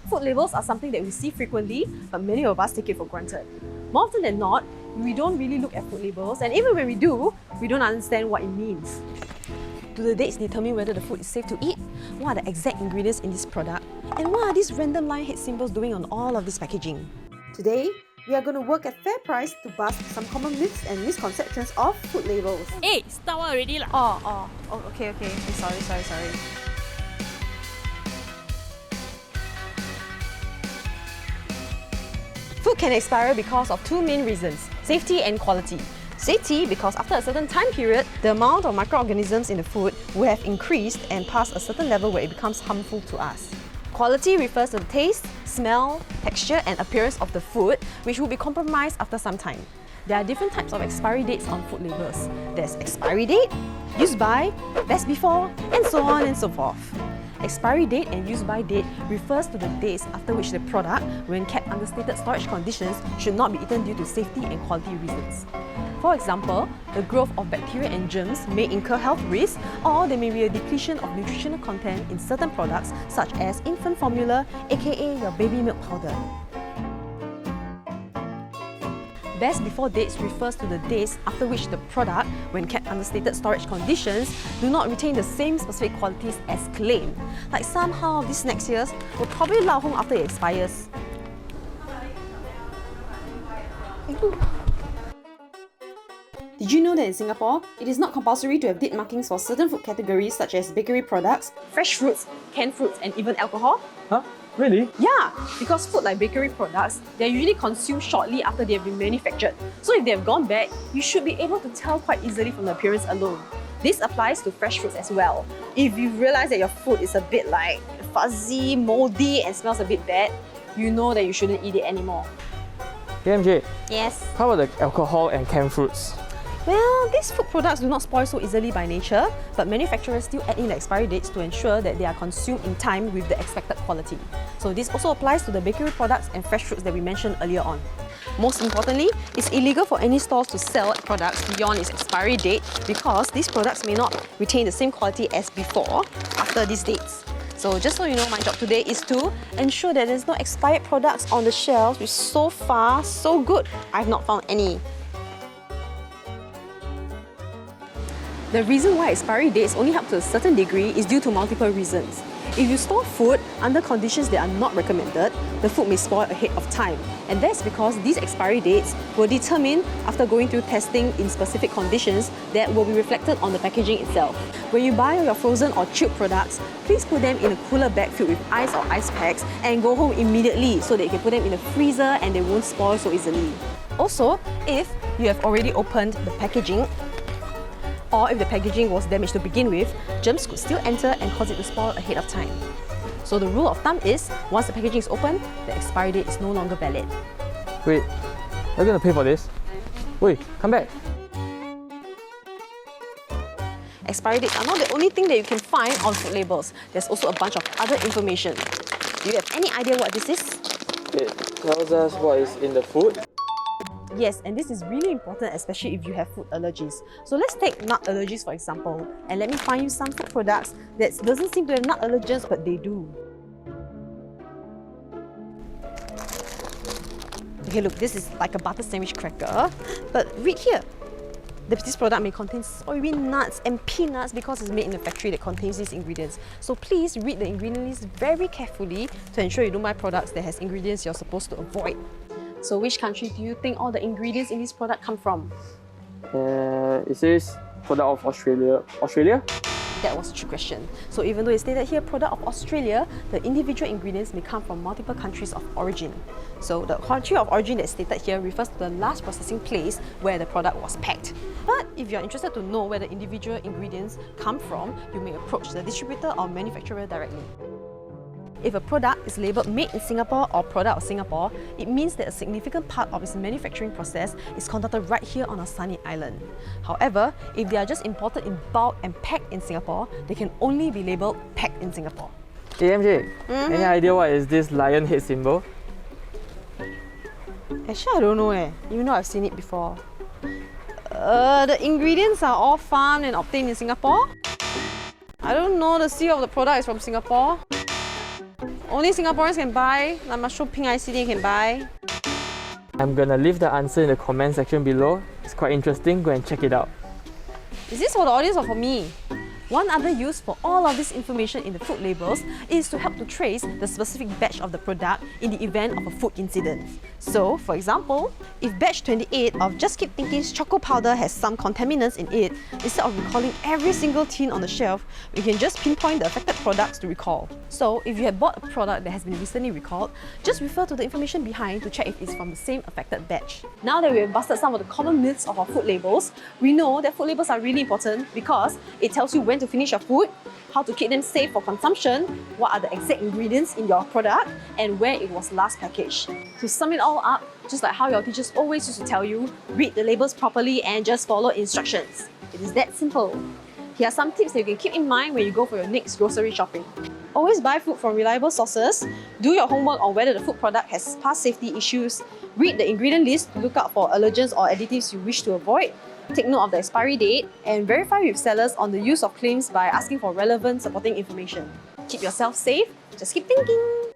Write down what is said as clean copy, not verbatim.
Food labels are something that we see frequently, but many of us take it for granted. More often than not, we don't really look at food labels, and even when we do, we don't understand what it means. Do the dates determine whether the food is safe to eat? What are the exact ingredients in this product? And what are these random lion head symbols doing on all of this packaging? Today, we are going to work at FairPrice to bust some common myths and misconceptions of food labels. Hey, start one already lah. Oh, okay. Sorry. Food can expire because of two main reasons: safety and quality. Safety because after a certain time period, the amount of microorganisms in the food will have increased and past a certain level where it becomes harmful to us. Quality refers to the taste, smell, texture and appearance of the food, which will be compromised after some time. There are different types of expiry dates on food labels. There's expiry date, use by, best before, and so on and so forth. Expiry date and use by date refers to the dates after which the product, when kept under stated storage conditions, should not be eaten due to safety and quality reasons. For example, the growth of bacteria and germs may incur health risks, or there may be a depletion of nutritional content in certain products such as infant formula, aka your baby milk powder. Best before dates refers to the days after which the product, when kept under stated storage conditions, do not retain the same specific qualities as claimed. Like somehow these snacks here will probably lao hong after it expires. Did you know that in Singapore, it is not compulsory to have date markings for certain food categories such as bakery products, fresh fruits, canned fruits and even alcohol? Huh? Really? Yeah, because food like bakery products, they're usually consumed shortly after they have been manufactured. So if they have gone bad, you should be able to tell quite easily from the appearance alone. This applies to fresh fruits as well. If you realize that your food is a bit like fuzzy, moldy and smells a bit bad, you know that you shouldn't eat it anymore. Hey MJ, Yes. how about the alcohol and canned fruits? Well, these food products do not spoil so easily by nature, but manufacturers still add in the expiry dates to ensure that they are consumed in time with the expected quality. So this also applies to the bakery products and fresh fruits that we mentioned earlier on. Most importantly, it's illegal for any stores to sell products beyond its expiry date because these products may not retain the same quality as before after these dates. So just so you know, my job today is to ensure that there's no expired products on the shelves, which so far, so good, I've not found any. The reason why expiry dates only help to a certain degree is due to multiple reasons. If you store food under conditions that are not recommended, the food may spoil ahead of time. And that's because these expiry dates were determined after going through testing in specific conditions that will be reflected on the packaging itself. When you buy your frozen or chilled products, please put them in a cooler bag filled with ice or ice packs and go home immediately so that you can put them in the freezer and they won't spoil so easily. Also, if you have already opened the packaging, or if the packaging was damaged to begin with, germs could still enter and cause it to spoil ahead of time. So the rule of thumb is, once the packaging is open, the expiry date is no longer valid. Wait, are you gonna pay for this? Wait, come back. Expiry dates are not the only thing that you can find on food labels. There's also a bunch of other information. Do you have any idea what this is? It tells us what is in the food. Yes, and this is really important, especially if you have food allergies. So let's take nut allergies for example, and let me find you some food products that doesn't seem to have nut allergens, but they do. Okay, look, this is like a butter sandwich cracker, but read here. This product may contain soybean nuts and peanuts because it's made in a factory that contains these ingredients. So please read the ingredient list very carefully to ensure you don't buy products that has ingredients you're supposed to avoid. So which country do you think all the ingredients in this product come from? It says product of Australia. Australia? That was a true question. So even though it stated here product of Australia, the individual ingredients may come from multiple countries of origin. So the country of origin that's stated here refers to the last processing place where the product was packed. But if you're interested to know where the individual ingredients come from, you may approach the distributor or manufacturer directly. If a product is labelled made in Singapore or product of Singapore, it means that a significant part of its manufacturing process is conducted right here on our sunny island. However, if they are just imported in bulk and packed in Singapore, they can only be labelled packed in Singapore. Hey MJ, any idea what is this lion head symbol? Actually, I don't know even though I've seen it before. The ingredients are all farmed and obtained in Singapore. I don't know, the CEO of the product is from Singapore. Only Singaporeans can buy. I must show pink ICD can buy. I'm gonna leave the answer in the comment section below. It's quite interesting, go and check it out. Is this for the audience or for me? One other use for all of this information in the food labels is to help to trace the specific batch of the product in the event of a food incident. So, for example, if batch 28 of Just Keep Thinking's choco powder has some contaminants in it, instead of recalling every single tin on the shelf, we can just pinpoint the affected products to recall. So, if you have bought a product that has been recently recalled, just refer to the information behind to check if it's from the same affected batch. Now that we have busted some of the common myths of our food labels, we know that food labels are really important because it tells you when to finish your food, how to keep them safe for consumption, what are the exact ingredients in your product, and where it was last packaged. To sum it all up, just like how your teachers always used to tell you, read the labels properly and just follow instructions. It is that simple. Here are some tips that you can keep in mind when you go for your next grocery shopping. Always buy food from reliable sources, do your homework on whether the food product has past safety issues, read the ingredient list to look out for allergens or additives you wish to avoid, take note of the expiry date, and verify with sellers on the use of claims by asking for relevant supporting information. Keep yourself safe, just keep thinking!